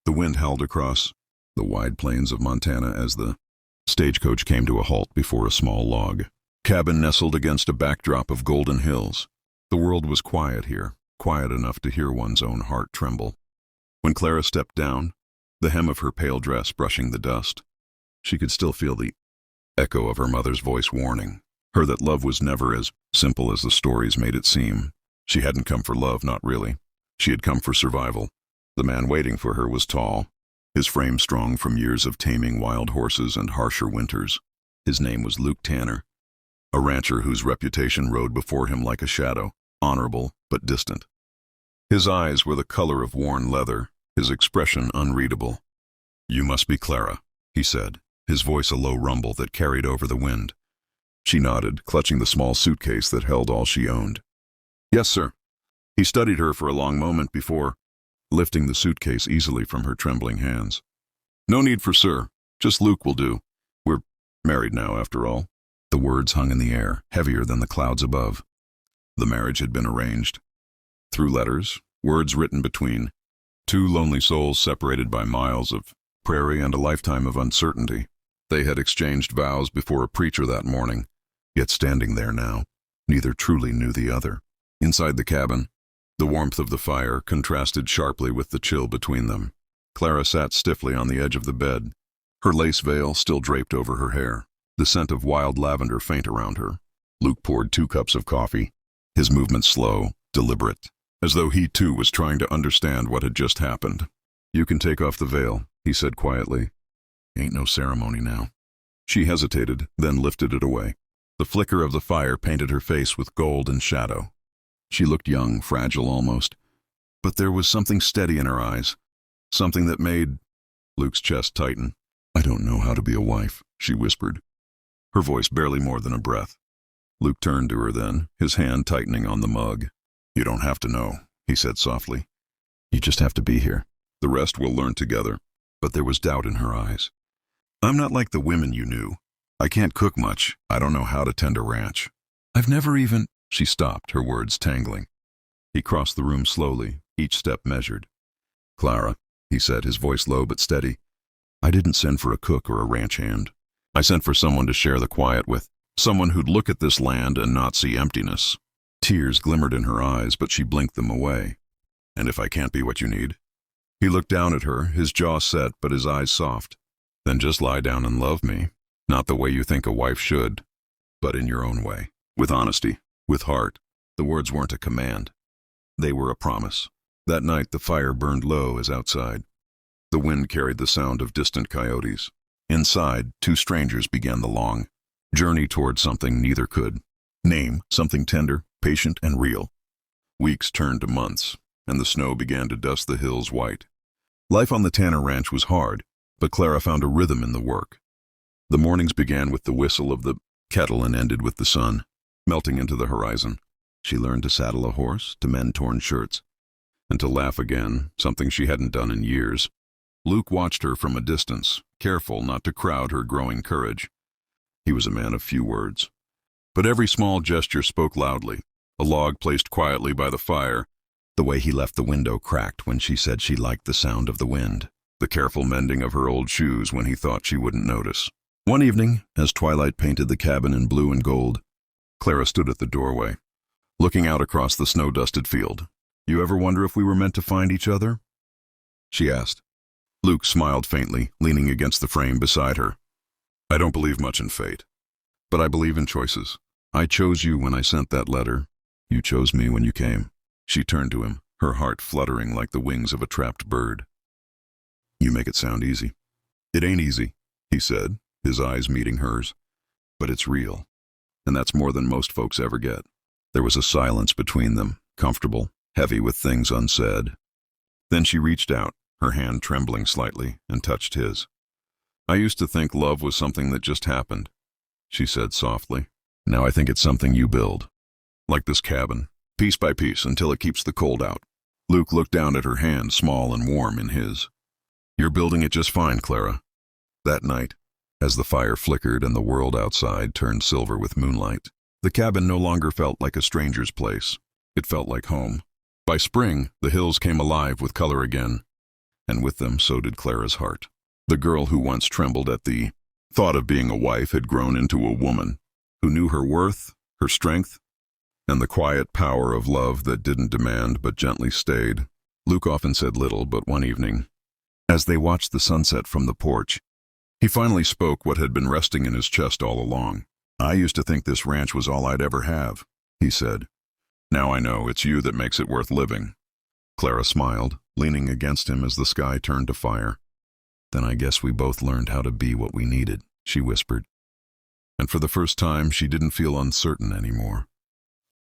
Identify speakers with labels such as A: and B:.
A: The wind howled across the wide plains of Montana as the stagecoach came to a halt before a small log cabin nestled against a backdrop of golden hills. The world was quiet here, quiet enough to hear one's own heart tremble. When Clara stepped down, the hem of her pale dress brushing the dust, she could still feel the echo of her mother's voice warning her that love was never as simple as the stories made it seem. She hadn't come for love, not really. She had come for survival. The man waiting for her was tall, his frame strong from years of taming wild horses and harsher winters. His name was Luke Tanner, a rancher whose reputation rode before him like a shadow, honorable but distant. His eyes were the color of worn leather, his expression unreadable. "You must be Clara," he said, his voice a low rumble that carried over the wind. She nodded, clutching the small suitcase that held all she owned. "Yes, sir." He studied her for a long moment before lifting the suitcase easily from her trembling hands. "No need for sir. Just Luke will do. We're married now, after all." The words hung in the air, heavier than the clouds above. The marriage had been arranged. Through letters, words written between two lonely souls separated by miles of prairie and a lifetime of uncertainty. They had exchanged vows before a preacher that morning, yet standing there now, neither truly knew the other. Inside the cabin, the warmth of the fire contrasted sharply with the chill between them. Clara sat stiffly on the edge of the bed, her lace veil still draped over her hair, the scent of wild lavender faint around her. Luke poured 2 cups of coffee, his movements slow, deliberate, as though he too was trying to understand what had just happened. "You can take off the veil," he said quietly. "Ain't no ceremony now." She hesitated, then lifted it away. The flicker of the fire painted her face with gold and shadow. She looked young, fragile almost, but there was something steady in her eyes, something that made Luke's chest tighten. "I don't know how to be a wife," she whispered, her voice barely more than a breath. Luke turned to her then, his hand tightening on the mug. "You don't have to know," he said softly. "You just have to be here. The rest we'll learn together." But there was doubt in her eyes. "I'm not like the women you knew. I can't cook much. I don't know how to tend a ranch. I've never even—" She stopped, her words tangling. He crossed the room slowly, each step measured. "Clara," he said, his voice low but steady, "I didn't send for a cook or a ranch hand. I sent for someone to share the quiet with, someone who'd look at this land and not see emptiness." Tears glimmered in her eyes, but she blinked them away. "And if I can't be what you need?" He looked down at her, his jaw set but his eyes soft. "Then just lie down and love me, not the way you think a wife should, but in your own way, with honesty, with heart." The words weren't a command. They were a promise. That night the fire burned low as outside. The wind carried the sound of distant coyotes. Inside, 2 strangers began the long journey toward something neither could name, something tender, patient, and real. Weeks turned to months, and the snow began to dust the hills white. Life on the Tanner Ranch was hard, but Clara found a rhythm in the work. The mornings began with the whistle of the kettle and ended with the sun melting into the horizon. She learned to saddle a horse, to mend torn shirts, and to laugh again, something she hadn't done in years. Luke watched her from a distance, careful not to crowd her growing courage. He was a man of few words, but every small gesture spoke loudly. A log placed quietly by the fire, the way he left the window cracked when she said she liked the sound of the wind, the careful mending of her old shoes when he thought she wouldn't notice. One evening, as twilight painted the cabin in blue and gold, Clara stood at the doorway, looking out across the snow-dusted field. "You ever wonder if we were meant to find each other?" she asked. Luke smiled faintly, leaning against the frame beside her. "I don't believe much in fate, but I believe in choices. I chose you when I sent that letter. You chose me when you came." She turned to him, her heart fluttering like the wings of a trapped bird. "You make it sound easy." "It ain't easy," he said, his eyes meeting hers. "But it's real, and that's more than most folks ever get." There was a silence between them, comfortable, heavy with things unsaid. Then she reached out, her hand trembling slightly, and touched his. "I used to think love was something that just happened," she said softly. "Now I think it's something you build. Like this cabin, piece by piece until it keeps the cold out." Luke looked down at her hand, small and warm in his. "You're building it just fine, Clara." That night, as the fire flickered and the world outside turned silver with moonlight, the cabin no longer felt like a stranger's place. It felt like home. By spring, the hills came alive with color again. and with them so did Clara's heart. The girl who once trembled at the thought of being a wife had grown into a woman who knew her worth, her strength, and the quiet power of love that didn't demand but gently stayed. Luke often said little, but one evening, as they watched the sunset from the porch, he finally spoke what had been resting in his chest all along. "I used to think this ranch was all I'd ever have," he said. "Now I know it's you that makes it worth living." Clara smiled, leaning against him as the sky turned to fire. "Then I guess we both learned how to be what we needed," she whispered. And for the first time, she didn't feel uncertain anymore.